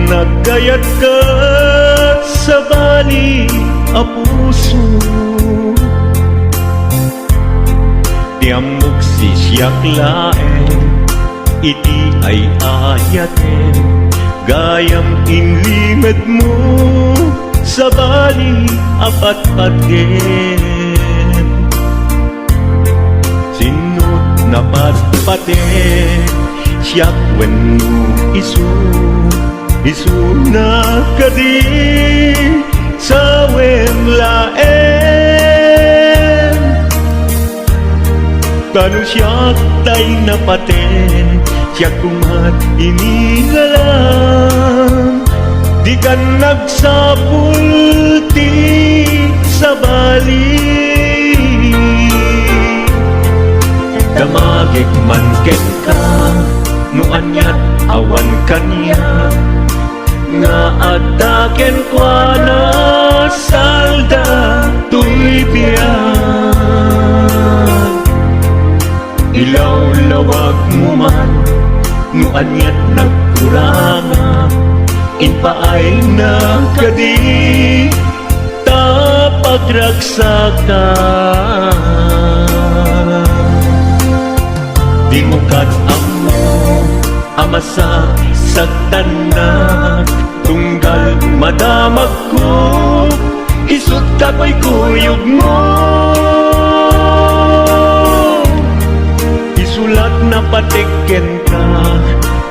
nagkayat ka sa bali a puso. Tiamok sisyak laeng, iti ay ayaten, gayam inlimed mo sa bali apat-paten. Sinut na patpaten, siyak wenno isu na kadi sa wemlaen. Tanu siyak tay napaten, siyak kumat inilalang, di kan nagsapulti sa bali. Damagig man ken ka, no anyat awan kanya, nga ataken kwa na salda tuy biyan. Ilaw-lawag mo man, no anyat nagkuranga, inpaay na kadi tapagragsakan. Di mo kat-amo amasa sa tanak, tunggal madamag ko, isut kapoy kuyog mo. Isulat na patiken ka,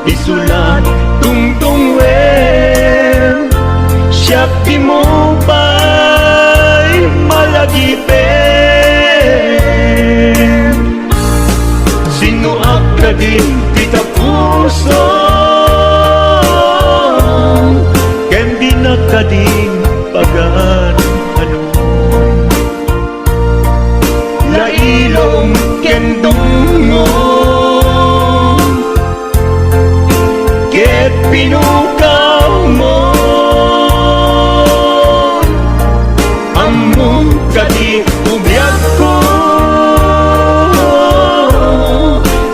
isulat tungtung wen, siyak di mo ba'y malagipen. Sino ka din kita puso, ken di na kading pagan ano. Lailong ken dungo, ket pinukaw mo, among kadi ubiyag ko,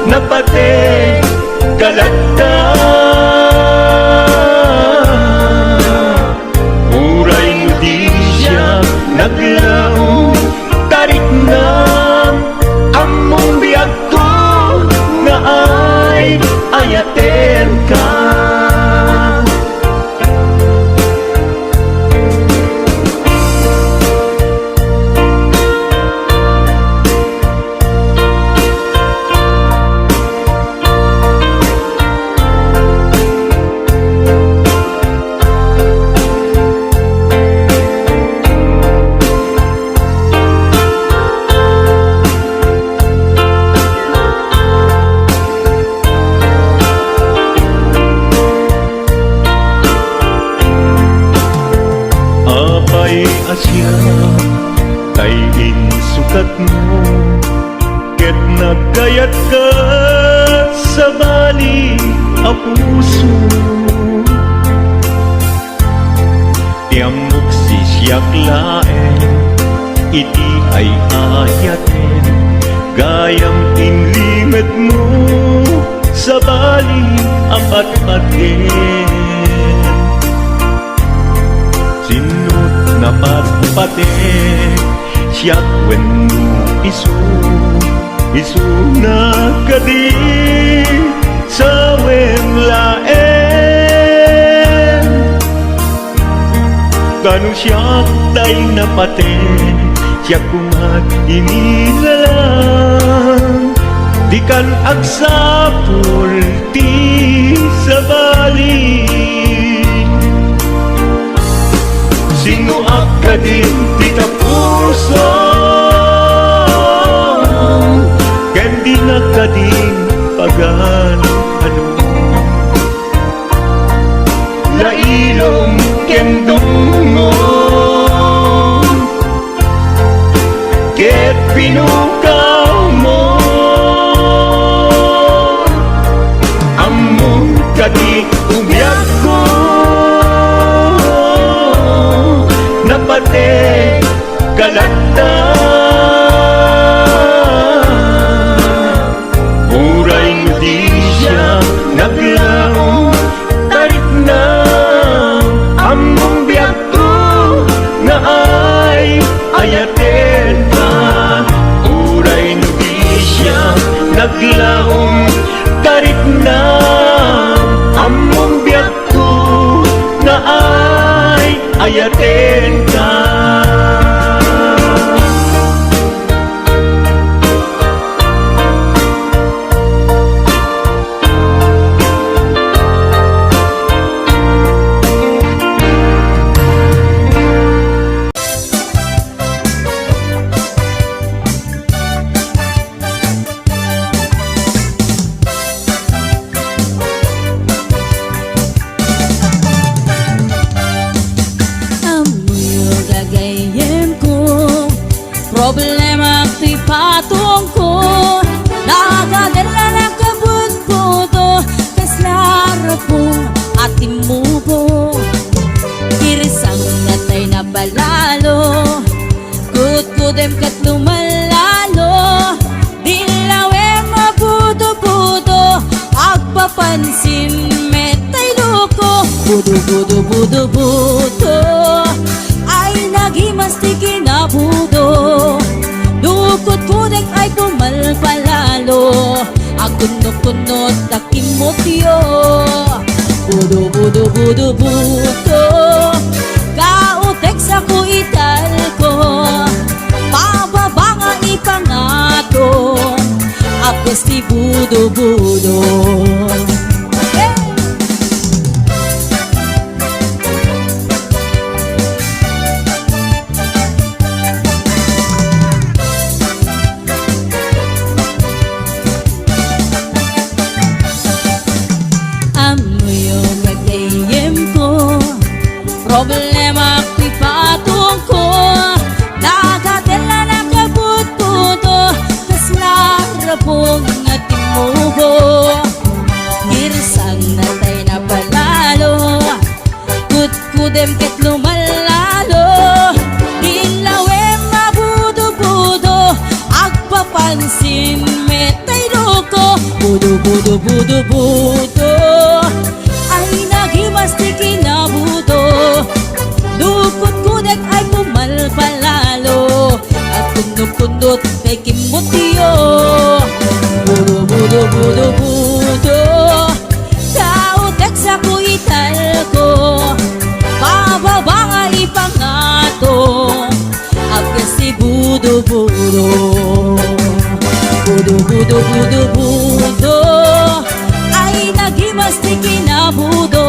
napate kalagda. Uray mo di siya naglaong, tarik na among biyag ko, nga ay ayaten ka. Asya kay insukat mo, ket nagkayat ka sa bali a puso. Tiamok sisyak laeng, iti ay ayaten, gayam inlimed mo sa bali apat-paten. Sinut na patpaten, siyak wenno isu na kadi sa wemlaen. Kanu siyak tay napaten, siyak kumat inilalang, di kan agsapulti sa bali. Sino ka din di ka puso, ken di na kading pagan ano. Lailong ken dungo, ket pinukaw mo, among kadi ubiyag ko, napate kalagda. Uray mo di siya naglaong, tarik na Problema to'y patong ko, nagadala ng kabut-buto, kaslara po at imubo. Kirisang natay na balalo, kut-kutem kat lumalalo. Dilawe mabudo-budo, agpapansin metay loko. Budo-budo-budo-budo, ay nagimastik kinabudo. Dukot-kutek ay pumalpalalo, agunot-kunot takimotyo. Budo-budo-budo-budo, kautek sa kuital ko, pababa nga ipangato, apos ti budo-budo. Problema ko'y patong ko, nagadala ng kabut-buto, kaslara pong atimubo. Kirsang natay na palalo, kut-kudem ket lumalalo. Dilawe mabudo-budo, agpapansin metay loko. Budo-budo-budo-budo, ay nagimastik kinabudo. Dukot-kutek ay pumalpalalo, at kunot-kunot kay kimutyo. Budo-budo-budo-budo, kautek sa kuital ko, pababa nga ipangato, apos si budo-budo. Budo-budo-budo-budo, ay nagimastik kinabudo.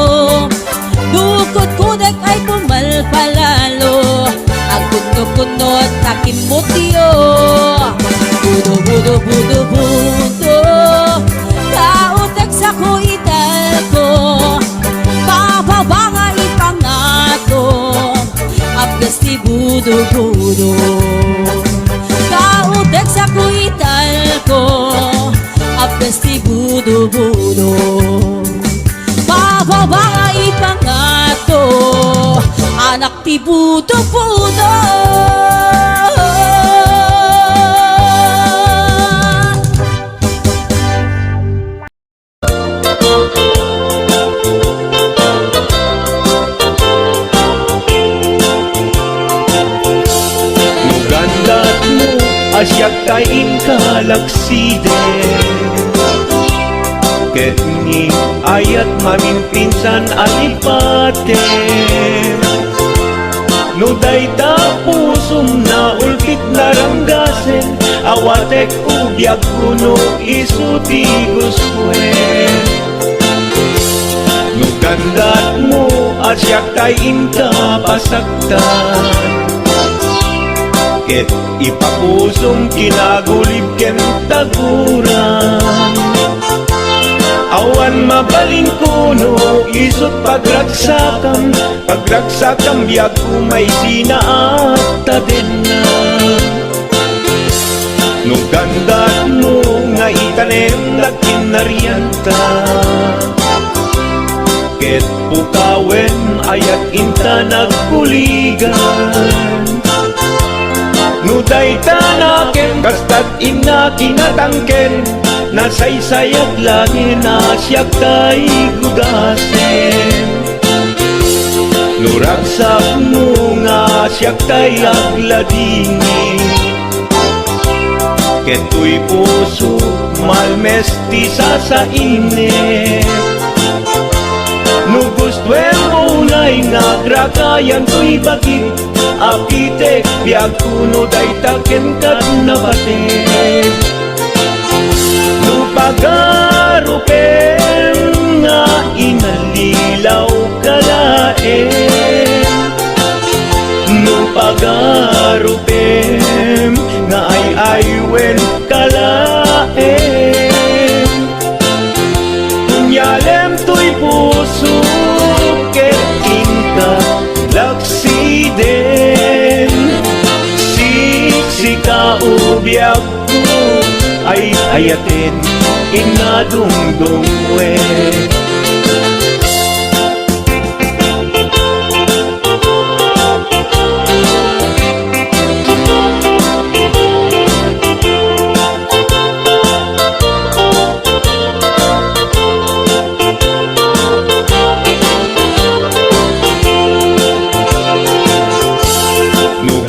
Dukot-kutek ay pumalpalalo, ang kunot-kunot takimotyo. Budo-budo-budo-budo, kautek sa kuital ko, pababa nga ipangato, apos ti budo-budo. Kautek sa kuital ko, apos ti budo-budo. Pababa nga ipangato, anak ti budo-budo. Nugandat mo asyak kain kalaksiden, ket ni ayat maminpinsan alipate. No dayta pusum na ulkit naranggasen, awatek ubyak kuno isuti guswen. No gandat mo asyak kain kapasaktan, ket ipapusum kinagulib ken taguran. Awan mabaling kuno, isot pagragsakam, pagragsakam biag kumay sinaat tadena. Nung gandat mo nga itanem lakin narianta, ket pukawen ayat inta nagkuligan. Nuday tanaken, kastat ina kinatangken, nasaysayat langin asyak tay gudasen. Nuragsak mo nga asyak tay agladingin, keto'y puso malmesti sasainit. Nugustwen mo na'y nagrakayan to'y bagit, apitek biag kuno day taken kat nabatin. Nupagarupen nga inalilaw kalaen, nupagarupen nga ay aywen kalaen. Kunyalem to'y puso ket inka laksiden, siksika biyag ko ay ayatin inadungdungwe.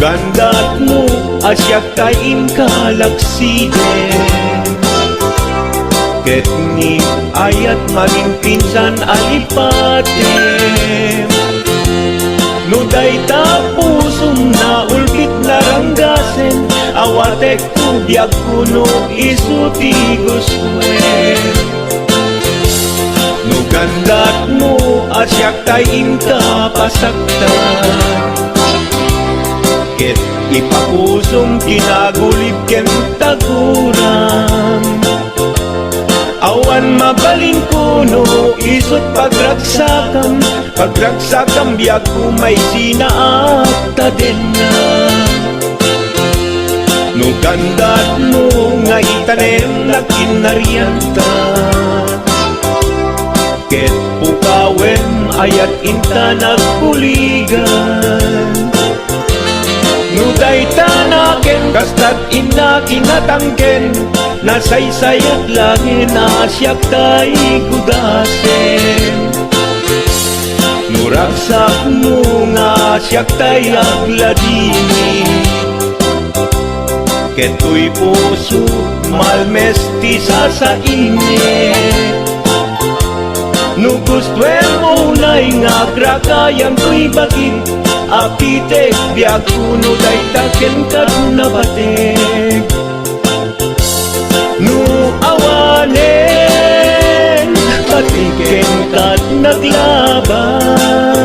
Gandat mo asyak kain kalaksiden, ket ni ayat maging pinsan alipatem. No dayta pusong na ulkit naranggasen, awatek ko biag kuno isuti guswen. No gandat mo asyak kain kapasaktan, ket ipapusong kinagulib ken taguran. Awan mabalin kuno isot pagragsakan, pagragsakan biag kumay sinaakta din na. No gandat mo nga itanem na kinarianta, ket pukawen ayat inta nagpuligan. Nuday tanaken, kastat ina kinatangken, nasaysayat langin asyak tay kudasen. Nuraksak mo nga asyak tay agladini, keto'y puso malmesti sa init. No gustuem mo na'y nga gragayan to'y bagin, apitek biag kuno day taken kat nabatek. No awanen patiken kat naglaban,